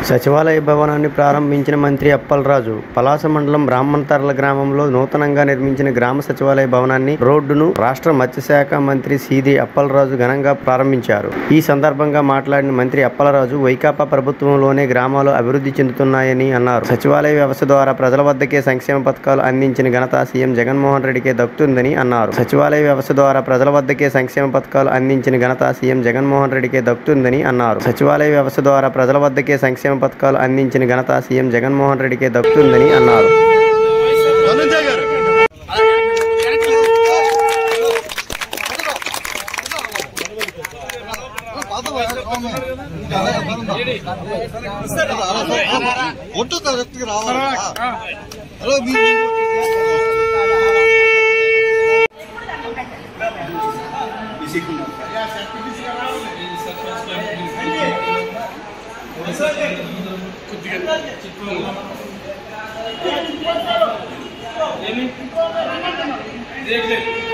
సచివాలయ భవనాన్ని ప్రారంభించిన మంత్రి అప్పలరాజు పలాస మండలం బ్రాహ్మణతర్ల గ్రామంలో నూతనంగా నిర్మించిన గ్రామ సచివాలయ భవనాన్ని రోడ్డును రాష్ట్ర మత్స్యశాఖ మంత్రి సీది అప్పలరాజు ఘనంగా ప్రారంభించారు. ఈ సందర్భంగా మాట్లాడిన మంత్రి అప్పలరాజు వైకాపా ప్రభుత్వంలోనే గ్రామాలు అభివృద్ధి చెందుతున్నాయని అన్నారు. సచివాలయ వ్యవస్థ ద్వారా ప్రజల వద్దకే సంక్షేమ పథకాలు అందించిన ఘనత సీఎం జగన్మోహన్ రెడ్డికే దక్కుతుందని అన్నారు. సచివాలయ వ్యవస్థ ద్వారా ప్రజల వద్దకే సంక్షేమ పథకాలు అందించిన ఘనత సీఎం జగన్మోహన్ రెడ్డికే దక్కుతుందని అన్నారు. సచివాలయ వ్యవస్థ ద్వారా ప్రజల వద్దకే సంక్షేమ పథకాలు అందించిన ఘనత సీఎం జగన్మోహన్ రెడ్డికే దక్కుతుందని అన్నారు. देख ले